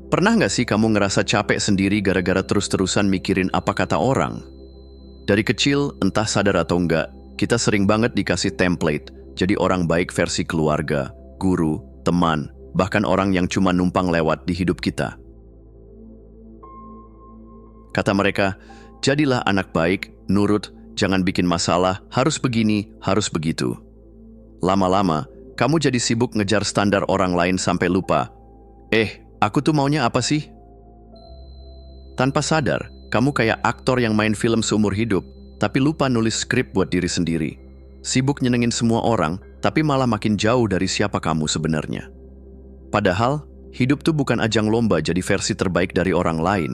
Pernah nggak sih kamu ngerasa capek sendiri gara-gara terus-terusan mikirin apa kata orang? Dari kecil, entah sadar atau enggak, kita sering banget dikasih template, jadi orang baik versi keluarga, guru, teman, bahkan orang yang cuma numpang lewat di hidup kita. Kata mereka, jadilah anak baik, nurut, jangan bikin masalah, harus begini, harus begitu. Lama-lama, kamu jadi sibuk ngejar standar orang lain sampai lupa. Aku tuh maunya apa sih? Tanpa sadar, kamu kayak aktor yang main film seumur hidup, tapi lupa nulis skrip buat diri sendiri. Sibuk nyenengin semua orang, tapi malah makin jauh dari siapa kamu sebenarnya. Padahal, hidup tuh bukan ajang lomba jadi versi terbaik dari orang lain.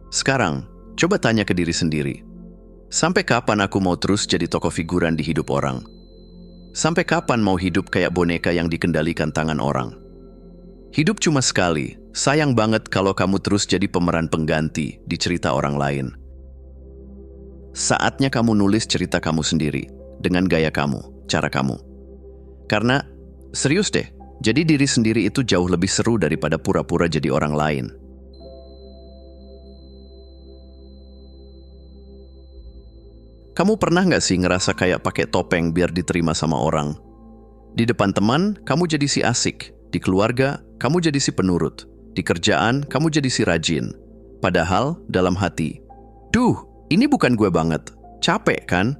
Sekarang, coba tanya ke diri sendiri. Sampai kapan aku mau terus jadi tokoh figuran di hidup orang? Sampai kapan mau hidup kayak boneka yang dikendalikan tangan orang? Hidup cuma sekali, sayang banget kalau kamu terus jadi pemeran pengganti di cerita orang lain. Saatnya kamu nulis cerita kamu sendiri, dengan gaya kamu, cara kamu. Karena, serius deh, jadi diri sendiri itu jauh lebih seru daripada pura-pura jadi orang lain. Kamu pernah nggak sih ngerasa kayak pakai topeng biar diterima sama orang? Di depan teman, kamu jadi si asik. Di keluarga, kamu jadi si penurut. Di kerjaan, kamu jadi si rajin. Padahal, dalam hati, duh, ini bukan gue banget. Capek kan?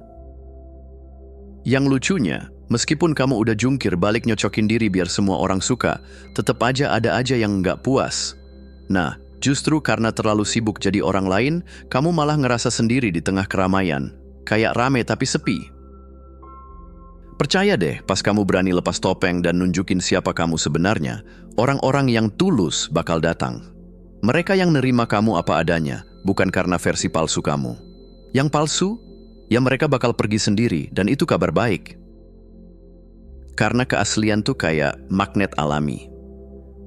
Yang lucunya, meskipun kamu udah jungkir balik nyocokin diri biar semua orang suka, tetap aja ada aja yang nggak puas. Nah, justru karena terlalu sibuk jadi orang lain, kamu malah ngerasa sendiri di tengah keramaian. Kayak rame tapi sepi. Percaya deh, pas kamu berani lepas topeng dan nunjukin siapa kamu sebenarnya, orang-orang yang tulus bakal datang. Mereka yang nerima kamu apa adanya, bukan karena versi palsu kamu. Yang palsu, ya mereka bakal pergi sendiri, dan itu kabar baik. Karena keaslian tuh kayak magnet alami.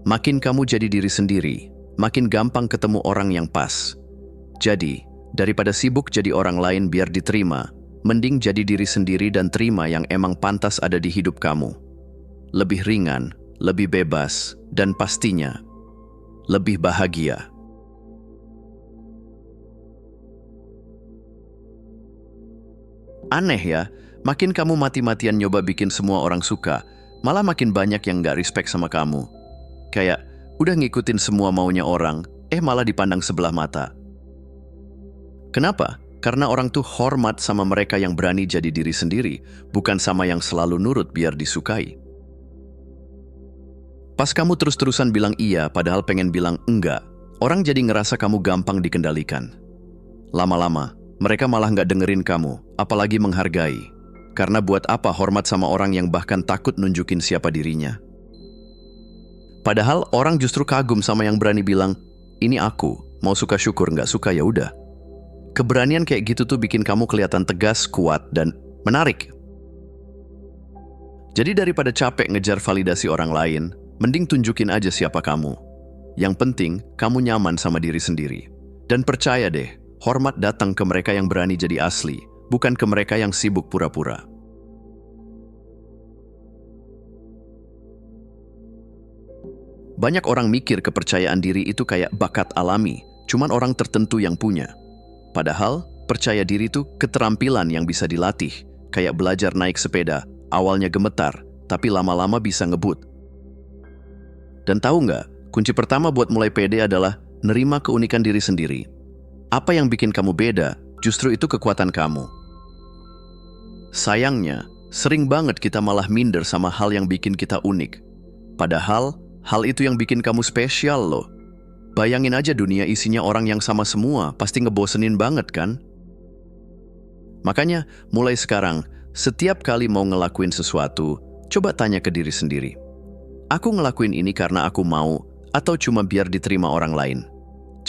Makin kamu jadi diri sendiri, makin gampang ketemu orang yang pas. Jadi, daripada sibuk jadi orang lain biar diterima, mending jadi diri sendiri dan terima yang emang pantas ada di hidup kamu. Lebih ringan, lebih bebas, dan pastinya, lebih bahagia. Aneh ya, makin kamu mati-matian nyoba bikin semua orang suka, malah makin banyak yang gak respect sama kamu. Kayak, udah ngikutin semua maunya orang, malah dipandang sebelah mata. Kenapa? Karena orang tuh hormat sama mereka yang berani jadi diri sendiri, bukan sama yang selalu nurut biar disukai. Pas kamu terus-terusan bilang iya padahal pengen bilang enggak, orang jadi ngerasa kamu gampang dikendalikan. Lama-lama, mereka malah nggak dengerin kamu, apalagi menghargai. Karena buat apa hormat sama orang yang bahkan takut nunjukin siapa dirinya? Padahal orang justru kagum sama yang berani bilang, ini aku, mau suka syukur nggak suka ya udah. Keberanian kayak gitu tuh bikin kamu kelihatan tegas, kuat, dan menarik. Jadi daripada capek ngejar validasi orang lain, mending tunjukin aja siapa kamu. Yang penting, kamu nyaman sama diri sendiri. Dan percaya deh, hormat datang ke mereka yang berani jadi asli, bukan ke mereka yang sibuk pura-pura. Banyak orang mikir kepercayaan diri itu kayak bakat alami, cuman orang tertentu yang punya. Padahal, percaya diri itu keterampilan yang bisa dilatih, kayak belajar naik sepeda, awalnya gemetar, tapi lama-lama bisa ngebut. Dan tahu nggak, kunci pertama buat mulai pede adalah nerima keunikan diri sendiri. Apa yang bikin kamu beda, justru itu kekuatan kamu. Sayangnya, sering banget kita malah minder sama hal yang bikin kita unik. Padahal, hal itu yang bikin kamu spesial loh. Bayangin aja dunia isinya orang yang sama semua, pasti ngebosenin banget kan? Makanya, mulai sekarang, setiap kali mau ngelakuin sesuatu, coba tanya ke diri sendiri. Aku ngelakuin ini karena aku mau, atau cuma biar diterima orang lain?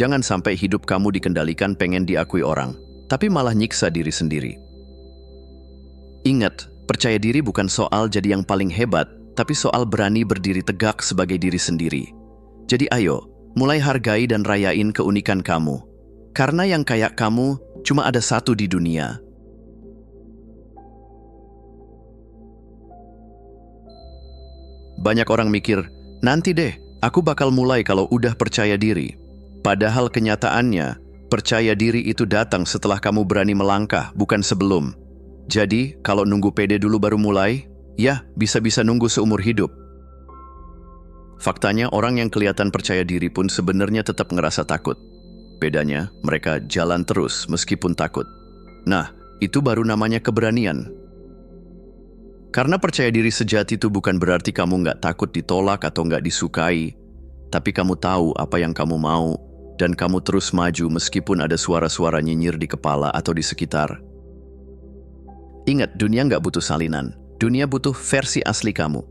Jangan sampai hidup kamu dikendalikan pengen diakui orang, tapi malah nyiksa diri sendiri. Ingat, percaya diri bukan soal jadi yang paling hebat, tapi soal berani berdiri tegak sebagai diri sendiri. Jadi ayo, mulai hargai dan rayain keunikan kamu. Karena yang kayak kamu cuma ada satu di dunia. Banyak orang mikir, nanti deh, Aku bakal mulai kalau udah percaya diri. Padahal kenyataannya, percaya diri itu datang setelah kamu berani melangkah, bukan sebelum. Jadi, kalau nunggu pede dulu baru mulai, ya bisa-bisa nunggu seumur hidup. Faktanya, orang yang kelihatan percaya diri pun sebenarnya tetap ngerasa takut. Bedanya, mereka jalan terus meskipun takut. Nah, itu baru namanya keberanian. Karena percaya diri sejati itu bukan berarti kamu nggak takut ditolak atau nggak disukai, tapi kamu tahu apa yang kamu mau, dan kamu terus maju meskipun ada suara-suara nyinyir di kepala atau di sekitar. Ingat, dunia nggak butuh salinan. Dunia butuh versi asli kamu.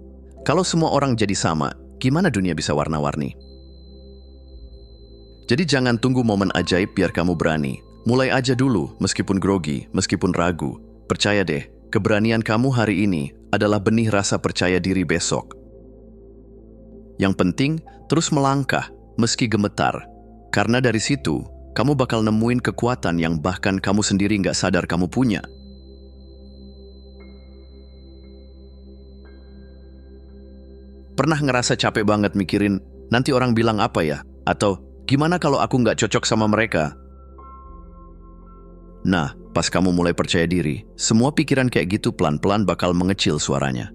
Kalau semua orang jadi sama, gimana dunia bisa warna-warni? Jadi jangan tunggu momen ajaib biar kamu berani. Mulai aja dulu, meskipun grogi, meskipun ragu. Percaya deh, keberanian kamu hari ini adalah benih rasa percaya diri besok. Yang penting, terus melangkah, meski gemetar. Karena dari situ, kamu bakal nemuin kekuatan yang bahkan kamu sendiri nggak sadar kamu punya. Pernah ngerasa capek banget mikirin, nanti orang bilang apa ya? Atau, gimana kalau aku nggak cocok sama mereka? Nah, pas kamu mulai percaya diri, semua pikiran kayak gitu pelan-pelan bakal mengecil suaranya.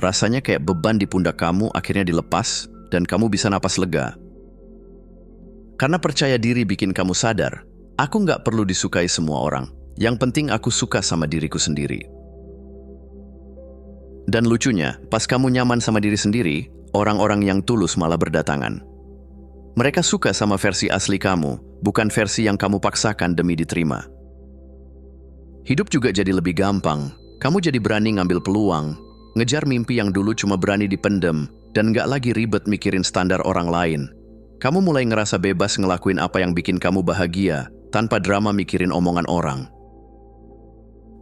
Rasanya kayak beban di pundak kamu akhirnya dilepas, dan kamu bisa napas lega. Karena percaya diri bikin kamu sadar, aku nggak perlu disukai semua orang. Yang penting aku suka sama diriku sendiri. Dan lucunya, pas kamu nyaman sama diri sendiri, orang-orang yang tulus malah berdatangan. Mereka suka sama versi asli kamu, bukan versi yang kamu paksakan demi diterima. Hidup juga jadi lebih gampang. Kamu jadi berani ngambil peluang, ngejar mimpi yang dulu cuma berani dipendem, dan nggak lagi ribet mikirin standar orang lain. Kamu mulai ngerasa bebas ngelakuin apa yang bikin kamu bahagia, tanpa drama mikirin omongan orang.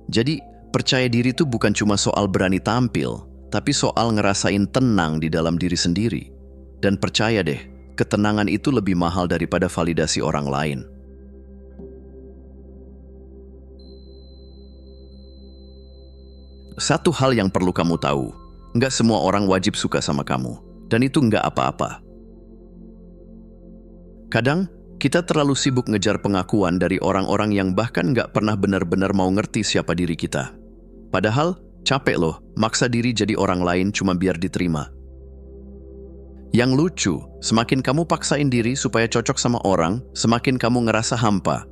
Jadi, percaya diri itu bukan cuma soal berani tampil, tapi soal ngerasain tenang di dalam diri sendiri. Dan percaya deh, ketenangan itu lebih mahal daripada validasi orang lain. Satu hal yang perlu kamu tahu, nggak semua orang wajib suka sama kamu, dan itu nggak apa-apa. Kadang, kita terlalu sibuk ngejar pengakuan dari orang-orang yang bahkan nggak pernah benar-benar mau ngerti siapa diri kita. Padahal, capek loh, maksa diri jadi orang lain cuma biar diterima. Yang lucu, semakin kamu paksain diri supaya cocok sama orang, semakin kamu ngerasa hampa.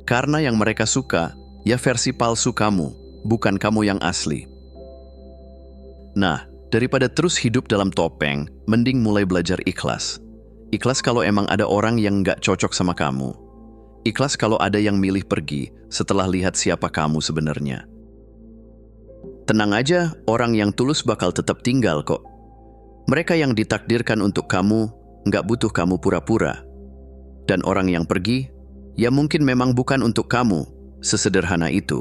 Karena yang mereka suka, ya versi palsu kamu, bukan kamu yang asli. Nah, daripada terus hidup dalam topeng, mending mulai belajar ikhlas. Ikhlas kalau emang ada orang yang nggak cocok sama kamu. Ikhlas kalau ada yang milih pergi setelah lihat siapa kamu sebenarnya. Tenang aja, orang yang tulus bakal tetap tinggal kok. Mereka yang ditakdirkan untuk kamu, nggak butuh kamu pura-pura. Dan orang yang pergi, ya mungkin memang bukan untuk kamu, sesederhana itu.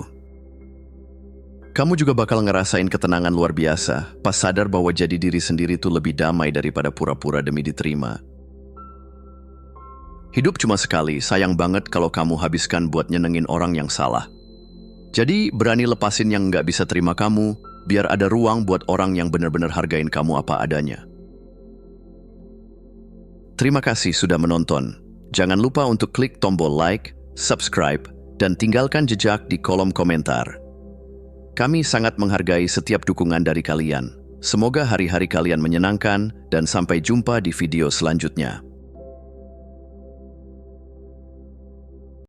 Kamu juga bakal ngerasain ketenangan luar biasa, pas sadar bahwa jadi diri sendiri itu lebih damai daripada pura-pura demi diterima. Hidup cuma sekali, sayang banget kalau kamu habiskan buat nyenengin orang yang salah. Jadi, berani lepasin yang nggak bisa terima kamu, biar ada ruang buat orang yang benar-benar hargain kamu apa adanya. Terima kasih sudah menonton. Jangan lupa untuk klik tombol like, subscribe, dan tinggalkan jejak di kolom komentar. Kami sangat menghargai setiap dukungan dari kalian. Semoga hari-hari kalian menyenangkan, dan sampai jumpa di video selanjutnya.